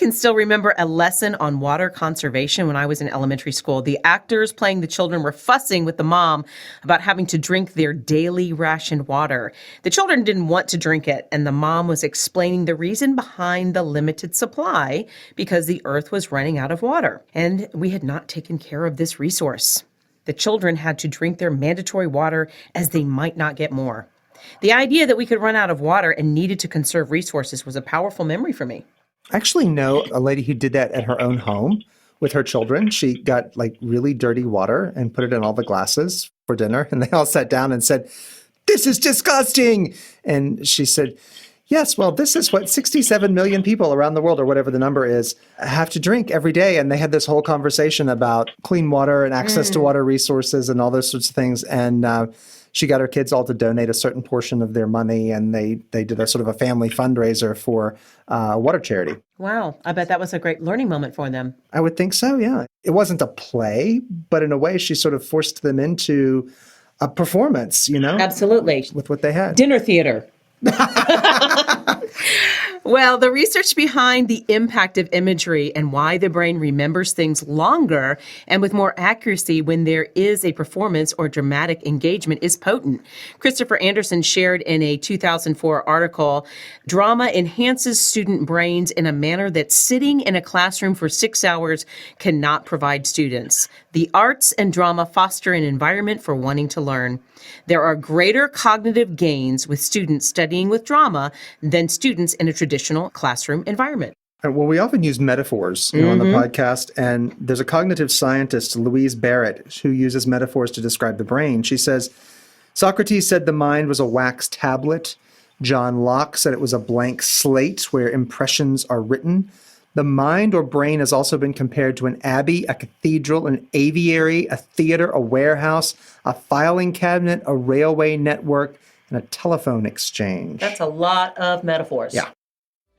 can still remember a lesson on water conservation when I was in elementary school. The actors playing the children were fussing with the mom about having to drink their daily rationed water. The children didn't want to drink it, and the mom was explaining the reason behind the limited supply because the earth was running out of water, and we had not taken care of this resource. The children had to drink their mandatory water as they might not get more. The idea that we could run out of water and needed to conserve resources was a powerful memory for me. I actually know a lady who did that at her own home with her children. She got like really dirty water and put it in all the glasses for dinner. And they all sat down and said, "This is disgusting." And she said, "Yes, well, this is what 67 million people around the world, or whatever the number is, have to drink every day." And they had this whole conversation about clean water and access to water resources and all those sorts of things. And she got her kids all to donate a certain portion of their money, and they did a sort of a family fundraiser for water charity. Wow. I bet that was a great learning moment for them. I would think so, yeah. It wasn't a play, but in a way she sort of forced them into a performance, Absolutely. with what they had. Dinner theater. Well, the research behind the impact of imagery and why the brain remembers things longer and with more accuracy when there is a performance or dramatic engagement is potent. Christopher Anderson shared in a 2004 article, drama enhances student brains in a manner that sitting in a classroom for 6 hours cannot provide students. The arts and drama foster an environment for wanting to learn. There are greater cognitive gains with students studying with drama than students in a traditional classroom environment. Well, we often use metaphors on the podcast, and there's a cognitive scientist, Louise Barrett, who uses metaphors to describe the brain. She says, Socrates said the mind was a wax tablet. John Locke said it was a blank slate where impressions are written. The mind or brain has also been compared to an abbey, a cathedral, an aviary, a theater, a warehouse, a filing cabinet, a railway network, and a telephone exchange. That's a lot of metaphors. Yeah.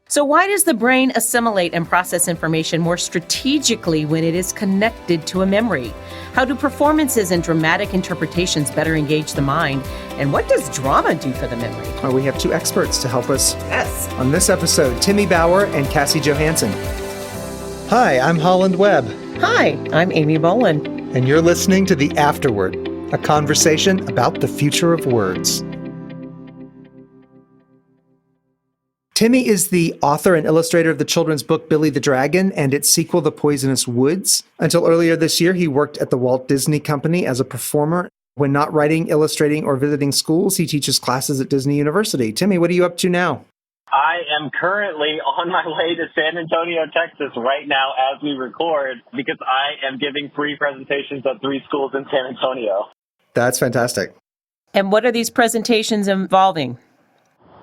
So why does the brain assimilate and process information more strategically when it is connected to a memory? How do performances and dramatic interpretations better engage the mind? And what does drama do for the memory? Well, we have two experts to help us Yes. on this episode, Timmy Bauer and Cassie Johansen. Hi, I'm Holland Webb. Hi, I'm Amy and Holland. And you're listening to The Afterword, a conversation about the future of words. Timmy is the author and illustrator of the children's book Billy the Dragon and its sequel, The Poisonous Woods. Until earlier this year, he worked at the Walt Disney Company as a performer. When not writing, illustrating, or visiting schools, he teaches classes at Disney University. Timmy, what are you up to now? I am currently on my way to San Antonio, Texas right now as we record because I am giving free presentations at 3 schools in San Antonio. That's fantastic. And what are these presentations involving?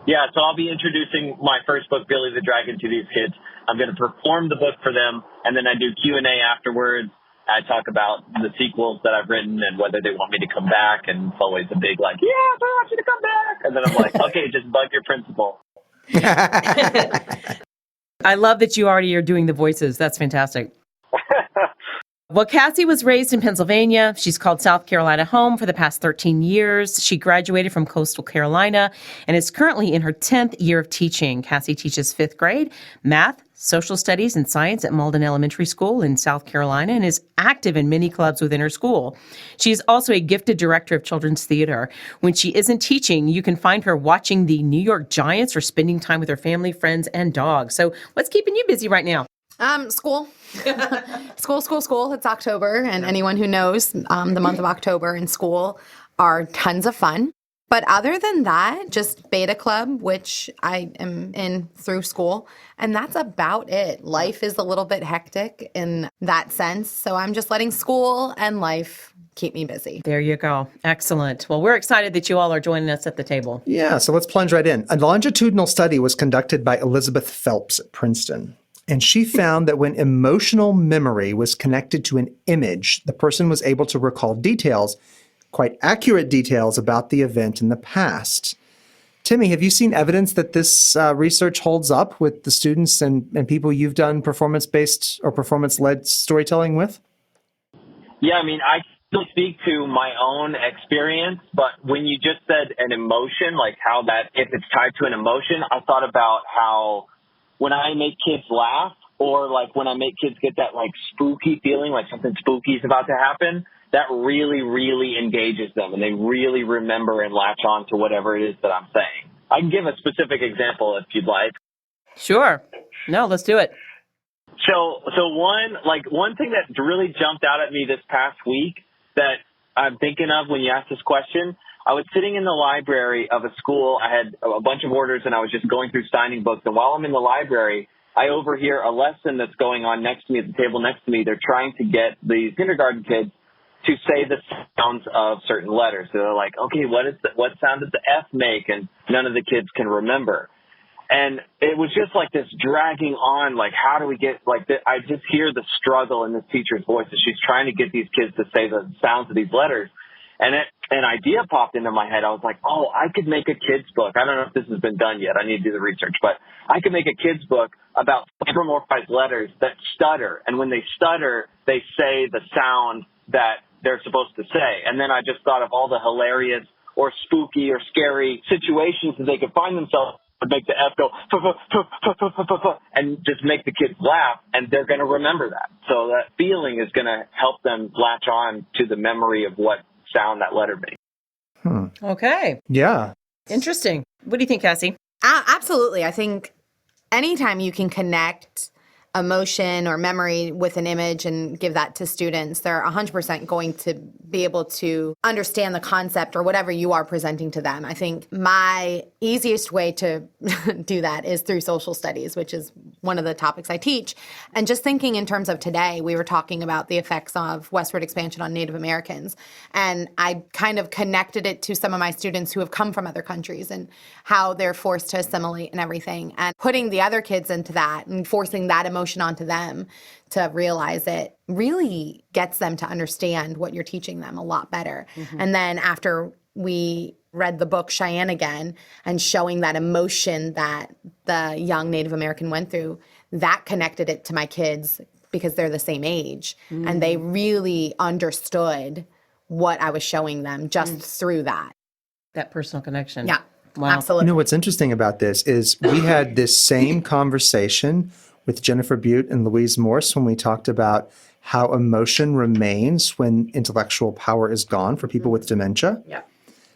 Yeah, so I'll be introducing my first book, Billy the Dragon, to these kids. I'm going to perform the book for them, and then I do Q&A afterwards. I talk about the sequels that I've written and whether they want me to come back, and it's always a big like, yes, I want you to come back. And then I'm like, okay, just bug your principal. I love that you already are doing the voices. That's fantastic. Well, Cassie was raised in Pennsylvania. She's called South Carolina home for the past 13 years. She graduated from Coastal Carolina and is currently in her 10th year of teaching. Cassie teaches 5th grade, math, social studies, and science at Malden Elementary School in South Carolina and is active in many clubs within her school. She is also a gifted director of children's theater. When she isn't teaching, you can find her watching the New York Giants or spending time with her family, friends, and dogs. So what's keeping you busy right now? School. School. It's October, and anyone who knows the month of October in school are tons of fun. But other than that, just beta club, which I am in through school, and that's about it. Life is a little bit hectic in that sense, so I'm just letting school and life keep me busy. There you go. Excellent. Well, we're excited that you all are joining us at the table. Yeah, so let's plunge right in. A longitudinal study was conducted by Elizabeth Phelps at Princeton. And she found that when emotional memory was connected to an image, the person was able to recall details, quite accurate details about the event in the past. Timmy, have you seen evidence that this research holds up with the students and people you've done performance-based or performance-led storytelling with? Yeah, I mean, I still speak to my own experience, but when you just said an emotion, like how that, if it's tied to an emotion, I thought about how when I make kids laugh, or like when I make kids get that like spooky feeling, like something spooky is about to happen, that really, really engages them and they really remember and latch on to whatever it is that I'm saying. I can give a specific example if you'd like. Sure. No, let's do it. So one thing that really jumped out at me this past week that I'm thinking of when you asked this question, I was sitting in the library of a school. I had a bunch of orders and I was just going through signing books. And while I'm in the library, I overhear a lesson that's going on next to me at the table next to me. They're trying to get the kindergarten kids to say the sounds of certain letters. So they're like, okay, what sound does the F make? And none of the kids can remember. And it was just like this dragging on, like, how do we get, like, I just hear the struggle in this teacher's voice as she's trying to get these kids to say the sounds of these letters. And an idea popped into my head. I was like, oh, I could make a kid's book. I don't know if this has been done yet. I need to do the research. But I could make a kid's book about anthropomorphized letters that stutter. And when they stutter, they say the sound that they're supposed to say. And then I just thought of all the hilarious or spooky or scary situations that they could find themselves would make the F go, and just make the kids laugh, and they're going to remember that. So that feeling is going to help them latch on to the memory of what sound that letter makes. Okay. Yeah. Interesting. What do you think, Cassie? Absolutely. I think anytime you can connect emotion or memory with an image and give that to students, they're 100% going to be able to understand the concept or whatever you are presenting to them. I think my easiest way to do that is through social studies, which is one of the topics I teach. And just thinking in terms of today, we were talking about the effects of westward expansion on Native Americans. And I kind of connected it to some of my students who have come from other countries and how they're forced to assimilate and everything. And putting the other kids into that and forcing that emotion onto them to realize it really gets them to understand what you're teaching them a lot better. Mm-hmm. And then after we read the book Cheyenne again and showing that emotion that the young Native American went through, that connected it to my kids because they're the same age. Mm-hmm. And they really understood what I was showing them just through that. That personal connection. Yeah, wow. Absolutely. You know, what's interesting about this is we had this same conversation with Jennifer Butte and Louise Morse when we talked about how emotion remains when intellectual power is gone for people with dementia. Yeah.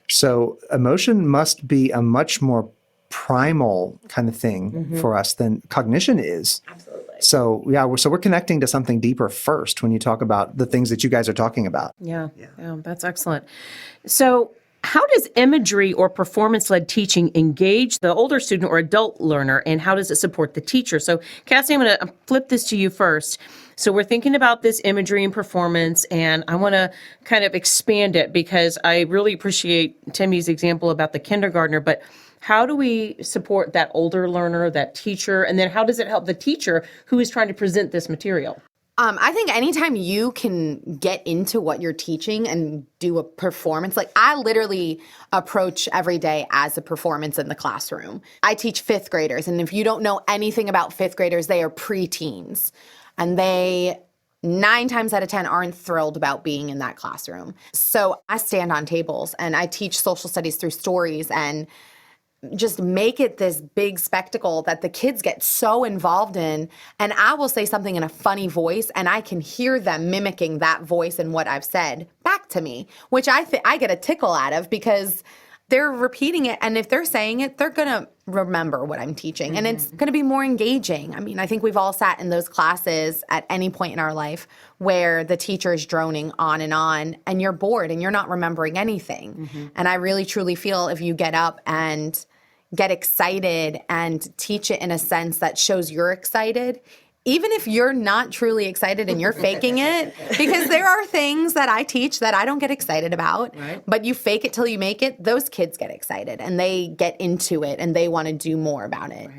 So emotion must be a much more primal kind of thing for us than cognition is. Absolutely. So we're connecting to something deeper first when you talk about the things that you guys are talking about. Yeah, that's excellent. So how does imagery or performance-led teaching engage the older student or adult learner, and how does it support the teacher? So, Cassie, I'm going to flip this to you first. So we're thinking about this imagery and performance, and I want to kind of expand it because I really appreciate Timmy's example about the kindergartner, but how do we support that older learner, that teacher, and then how does it help the teacher who is trying to present this material? I think anytime you can get into what you're teaching and do a performance, like I literally approach every day as a performance in the classroom. I teach fifth graders, and if you don't know anything about fifth graders, they are preteens, and they 9 times out of 10 aren't thrilled about being in that classroom. So I stand on tables and I teach social studies through stories and just make it this big spectacle that the kids get so involved in. And I will say something in a funny voice and I can hear them mimicking that voice and what I've said back to me, which I get a tickle out of because they're repeating it. And if they're saying it, they're going to remember what I'm teaching. And it's going to be more engaging. I mean, I think we've all sat in those classes at any point in our life where the teacher is droning on and you're bored and you're not remembering anything. And I really, truly feel if you get up and get excited and teach it in a sense that shows you're excited, even if you're not truly excited and you're faking it, because there are things that I teach that I don't get excited about, but you fake it till you make it, those kids get excited and they get into it and they want to do more about it.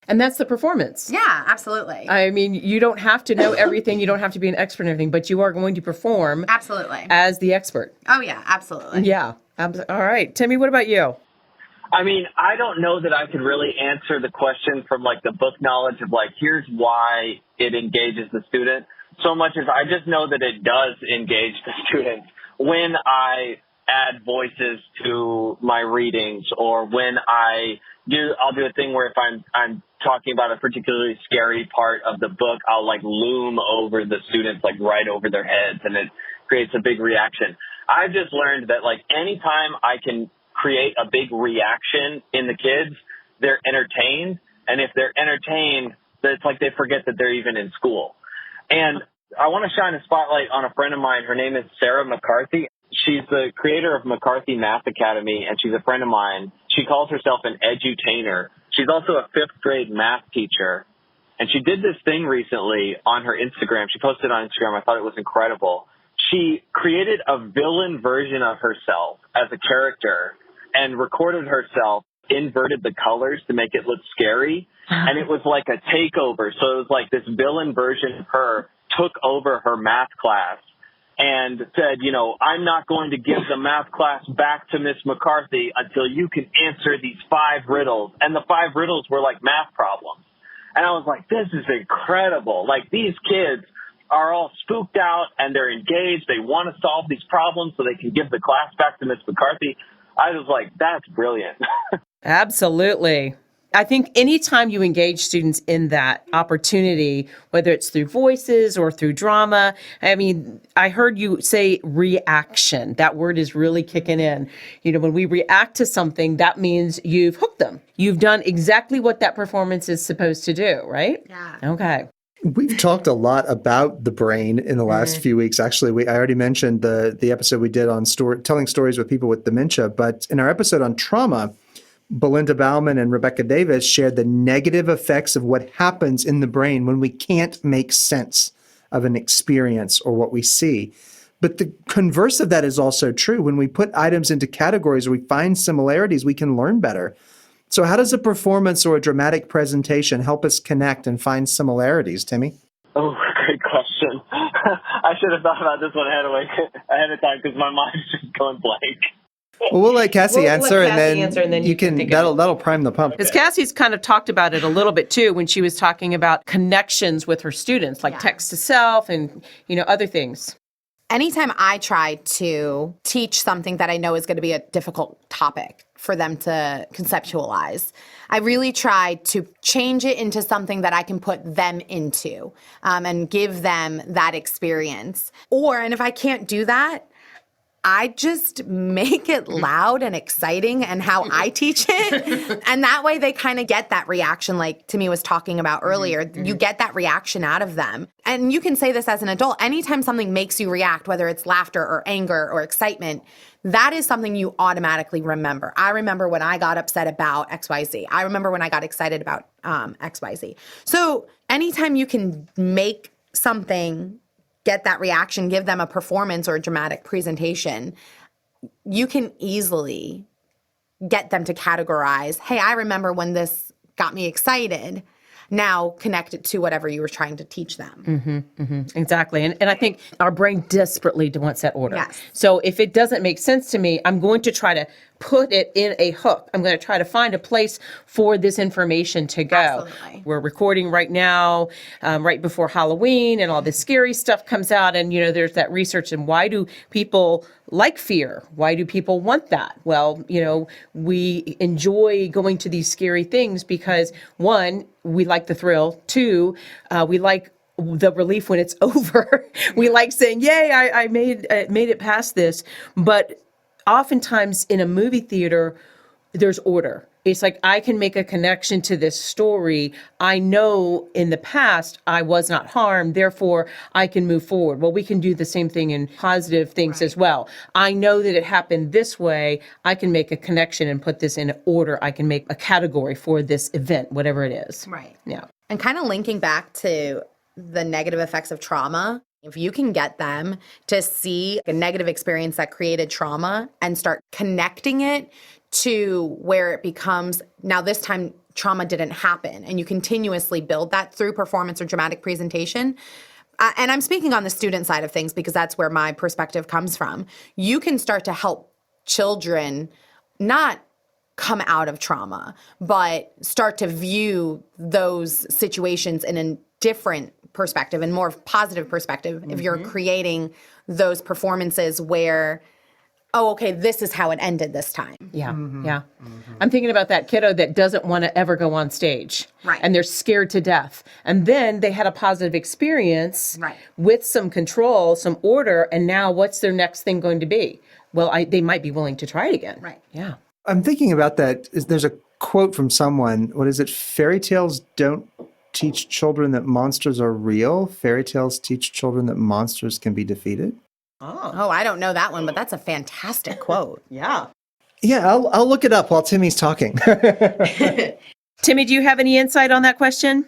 And that's the performance. Yeah, absolutely. I mean, you don't have to know everything. You don't have to be an expert in everything, but you are going to perform Absolutely. as the expert. Oh, yeah, absolutely. Yeah. All right. Timmy, what about you? I mean, I don't know that I could really answer the question from like the book knowledge of like, here's why it engages the student so much as I just know that it does engage the student when I add voices to my readings, or when I'll do a thing where if I'm talking about a particularly scary part of the book, I'll like loom over the students, like right over their heads, and it creates a big reaction. I've just learned that like anytime I can create a big reaction in the kids, they're entertained. And if they're entertained, it's like they forget that they're even in school. And I want to shine a spotlight on a friend of mine. Her name is Sarah Mccarthy. She's the creator of Mccarthy Math Academy, and she's a friend of mine. She calls herself an edutainer. She's also a 5th grade math teacher. And she did this thing recently on her Instagram. She posted on Instagram. I thought it was incredible. She created a villain version of herself as a character and recorded herself, inverted the colors to make it look scary. And it was like a takeover. So it was like this villain version of her took over her math class and said, you know, I'm not going to give the math class back to Miss McCarthy until you can answer these 5 riddles. And the 5 riddles were like math problems. And I was like, this is incredible. Like, these kids are all spooked out and they're engaged. They want to solve these problems so they can give the class back to Miss McCarthy. I was like, that's brilliant. Absolutely. I think anytime you engage students in that opportunity, whether it's through voices or through drama, I mean, I heard you say reaction. That word is really kicking in. You know, when we react to something, that means you've hooked them. You've done exactly what that performance is supposed to do, right? Yeah. Okay. We've talked a lot about the brain in the last few weeks. Actually, I already mentioned the episode we did on telling stories with people with dementia, but in our episode on trauma, Belinda Bauman and Rebecca Davis shared the negative effects of what happens in the brain when we can't make sense of an experience or what we see. But the converse of that is also true. When we put items into categories or we find similarities, we can learn better. So how does a performance or a dramatic presentation help us connect and find similarities, Timmy? Oh, great question. I should have thought about this one ahead of time because my mind's just going blank. Well, we'll let Cassie answer, Cassie answer, and then you can think of it. that'll prime the pump. Because Cassie's kind of talked about it a little bit too when she was talking about connections with her students, like text to self and, you know, other things. Anytime I try to teach something that I know is going to be a difficult topic for them to conceptualize, I really try to change it into something that I can put them into and give them that experience. And if I can't do that, I just make it loud and exciting and how I teach it. And that way they kind of get that reaction like Timmy was talking about earlier. You get that reaction out of them. And you can say this as an adult. Anytime something makes you react, whether it's laughter or anger or excitement, that is something you automatically remember. I remember when I got upset about XYZ. I remember when I got excited about XYZ. So anytime you can make something get that reaction, give them a performance or a dramatic presentation, you can easily get them to categorize, hey, I remember when this got me excited. Now connect it to whatever you were trying to teach them. Exactly. And I think our brain desperately wants that order. Yes. So if it doesn't make sense to me, I'm going to try to put it in a hook. I'm going to try to find a place for this information to go. Absolutely. We're recording right now, right before Halloween, and all this scary stuff comes out. And, you know, there's that research. And why do people like fear? Why do people want that? Well, you know, we enjoy going to these scary things because, one, we like the thrill. Two, we like the relief when it's over. We like saying, yay, I made it past this. But oftentimes in a movie theater, there's order. It's like I can make a connection to this story. I know in the past I was not harmed, therefore I can move forward. Well, we can do the same thing in positive things as well. I know that it happened this way. I can make a connection and put this in order. I can make a category for this event, whatever it is. Right. Yeah. And kind of linking back to the negative effects of trauma, if you can get them to see a negative experience that created trauma and start connecting it to where it becomes, now this time trauma didn't happen, and you continuously build that through performance or dramatic presentation. And I'm speaking on the student side of things because that's where my perspective comes from. You can start to help children not come out of trauma, but start to view those situations in a different perspective and more positive perspective if you're creating those performances where oh, okay, this is how it ended this time. Yeah, yeah. I'm thinking about that kiddo that doesn't want to ever go on stage. Right. And they're scared to death. And then they had a positive experience Right. with some control, some order, and now what's their next thing going to be? Well, they might be willing to try it again. Right. Yeah. I'm thinking about that. There's a quote from someone. What is it? Fairy tales don't teach children that monsters are real. Fairy tales teach children that monsters can be defeated. Oh, I don't know that one, but that's a fantastic quote. Yeah. Yeah, I'll look it up while Timmy's talking. Timmy, do you have any insight on that question?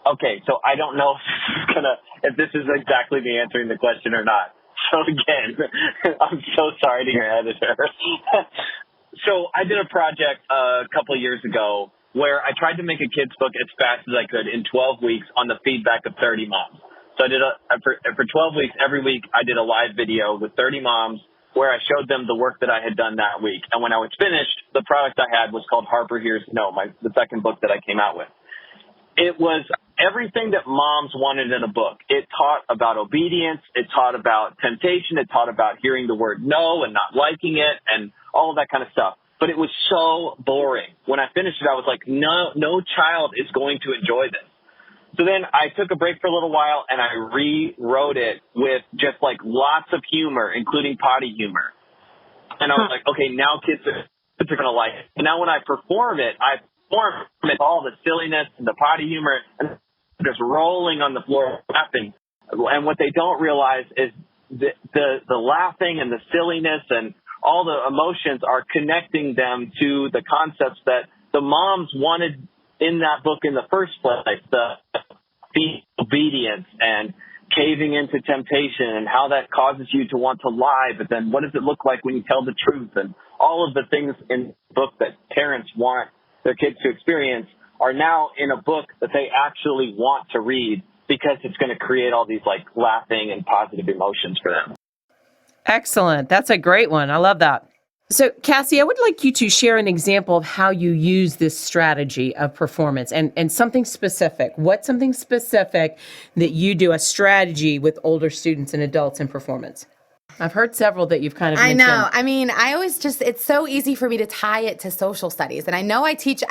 Okay, so I don't know if this is exactly me answering the question or not. So again, I'm so sorry to your editor. So I did a project a couple of years ago where I tried to make a kid's book as fast as I could in 12 weeks on the feedback of 30 moms. So I did for 12 weeks, every week I did a live video with 30 moms where I showed them the work that I had done that week. And when I was finished, the product I had was called Harper Hears No, the second book that I came out with. It was everything that moms wanted in a book. It taught about obedience. It taught about temptation. It taught about hearing the word no and not liking it and all of that kind of stuff. But it was so boring. When I finished it, I was like, no child is going to enjoy this. So then I took a break for a little while and I rewrote it with just like lots of humor, including potty humor. And I was like, okay, now kids are going to like it. And now when I perform it, I perform it all the silliness and the potty humor and just rolling on the floor laughing. And what they don't realize is the laughing and the silliness and all the emotions are connecting them to the concepts that the moms wanted in that book in the first place, the obedience and caving into temptation and how that causes you to want to lie, but then what does it look like when you tell the truth? And all of the things in the book that parents want their kids to experience are now in a book that they actually want to read because it's going to create all these like laughing and positive emotions for them. Excellent. That's a great one. I love that. So, Cassie, I would like you to share an example of how you use this strategy of performance and something specific. What's something specific that you do, a strategy with older students and adults in performance? I've heard several that you've kind of mentioned. I know. I mean, I always it's so easy for me to tie it to social studies. And I know I teach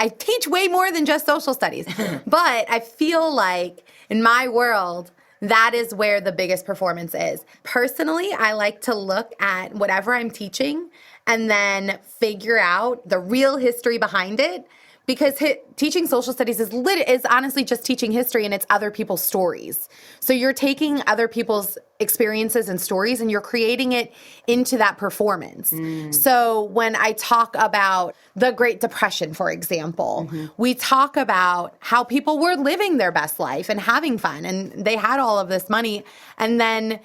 way more than just social studies. But I feel like in my world, that is where the biggest performance is. Personally, I like to look at whatever I'm teaching and then figure out the real history behind it. Because teaching social studies is honestly just teaching history, and it's other people's stories. So you're taking other people's experiences and stories and you're creating it into that performance. So when I talk about the Great Depression, for example, we talk about how people were living their best life and having fun, and they had all of this money. And then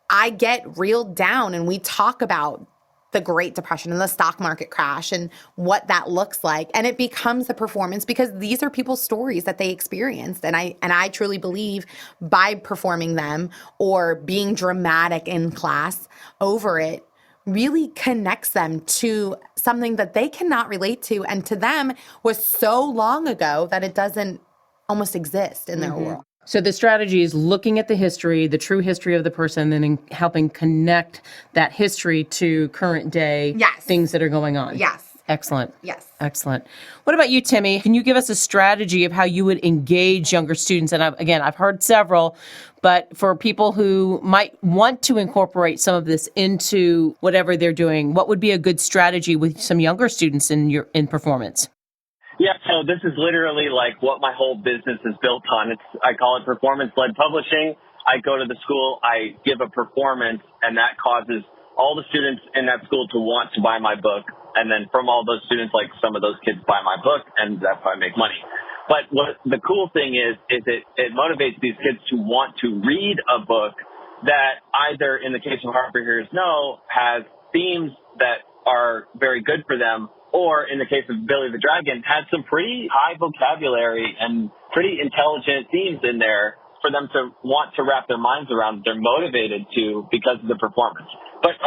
I get reeled down and we talk about the Great Depression and the stock market crash and what that looks like. And it becomes a performance because these are people's stories that they experienced. And I truly believe by performing them or being dramatic in class over it really connects them to something that they cannot relate to. And to them was so long ago that it doesn't almost exist in their world. So the strategy is looking at the history, the true history of the person, and then helping connect that history to current day things that are going on. Yes. Excellent. Yes. Excellent. What about you, Timmy? Can you give us a strategy of how you would engage younger students? And I've heard several, but for people who might want to incorporate some of this into whatever they're doing, what would be a good strategy with some younger students in performance? Yeah, so this is literally like what my whole business is built on. I call it performance-led publishing. I go to the school, I give a performance, and that causes all the students in that school to want to buy my book. And then from all those students, like some of those kids buy my book, and that's how I make money. But what the cool thing is it motivates these kids to want to read a book that either, in the case of Harper Hears No, has themes that are very good for them, or in the case of Billy the Dragon, had some pretty high vocabulary and pretty intelligent themes in there for them to want to wrap their minds around. They're motivated to because of the performance. But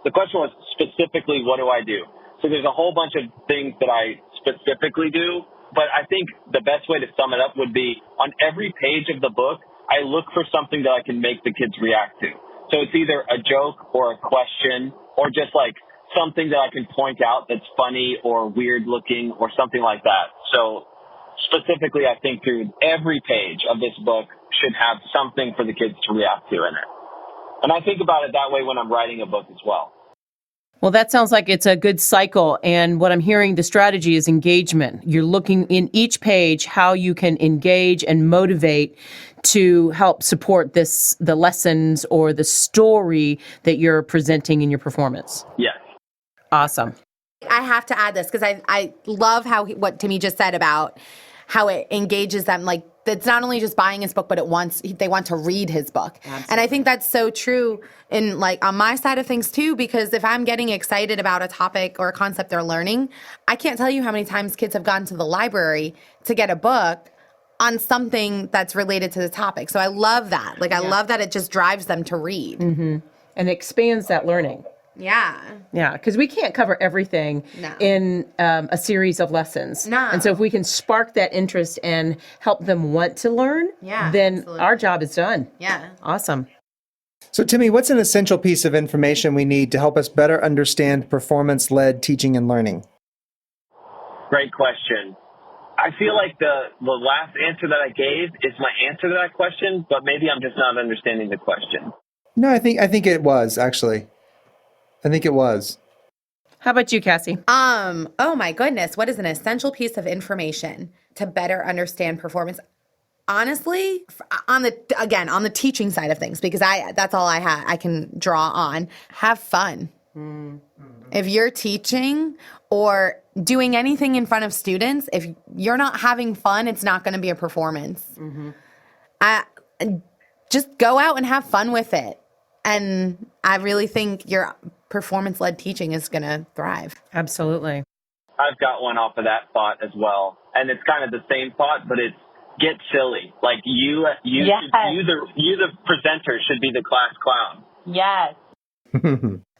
the question was specifically, what do I do? So there's a whole bunch of things that I specifically do, but I think the best way to sum it up would be on every page of the book, I look for something that I can make the kids react to. So it's either a joke or a question or just like something that I can point out that's funny or weird looking or something like that. So specifically, I think through every page of this book should have something for the kids to react to in it. And I think about it that way when I'm writing a book as well. Well, that sounds like it's a good cycle. And what I'm hearing, the strategy is engagement. You're looking in each page how you can engage and motivate to help support the lessons or the story that you're presenting in your performance. Yes. Awesome. I have to add this because I love what Timmy just said about how it engages them. Like, it's not only just buying his book, but they want to read his book. Absolutely. And I think that's so true in like on my side of things too, because if I'm getting excited about a topic or a concept they're learning, I can't tell you how many times kids have gone to the library to get a book on something that's related to the topic. So I love that. Like, I love that it just drives them to read. Mm-hmm. And expands that learning. Yeah. Yeah, because we can't cover everything in a series of lessons. No. And so if we can spark that interest and help them want to learn, then absolutely. Our job is done. Yeah. Awesome. So, Timmy, what's an essential piece of information we need to help us better understand performance-led teaching and learning? Great question. I feel like the last answer that I gave is my answer to that question, but maybe I'm just not understanding the question. No, I think it was, actually. I think it was. How about you, Cassie? Oh my goodness. What is an essential piece of information to better understand performance? Honestly, on the teaching side of things, because that's all I can draw on. Have fun. Mm-hmm. If you're teaching or doing anything in front of students, if you're not having fun, it's not going to be a performance. Mm-hmm. Just go out and have fun with it. And I really think your performance-led teaching is going to thrive. Absolutely. I've got one off of that thought as well. And it's kind of the same thought, but it's get silly. Like you the presenter should be the class clown. Yes.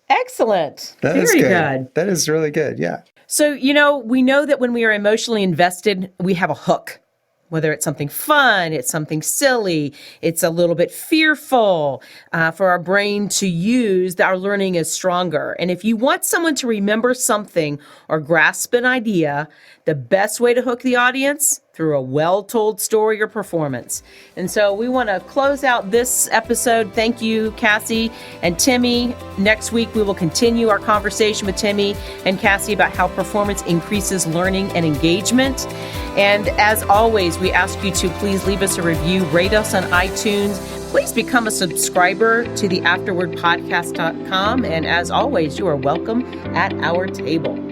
Excellent. That is good. That is really good. Yeah. So, we know that when we are emotionally invested, we have a hook. Whether it's something fun, it's something silly, it's a little bit fearful for our brain to use, that our learning is stronger. And if you want someone to remember something or grasp an idea, the best way to hook the audience, through a well-told story or performance. And so we want to close out this episode. Thank you, Cassie and Timmy. Next week, we will continue our conversation with Timmy and Cassie about how performance increases learning and engagement. And as always, we ask you to please leave us a review, rate us on iTunes. Please become a subscriber to the afterwordpodcast.com. And as always, you are welcome at our table.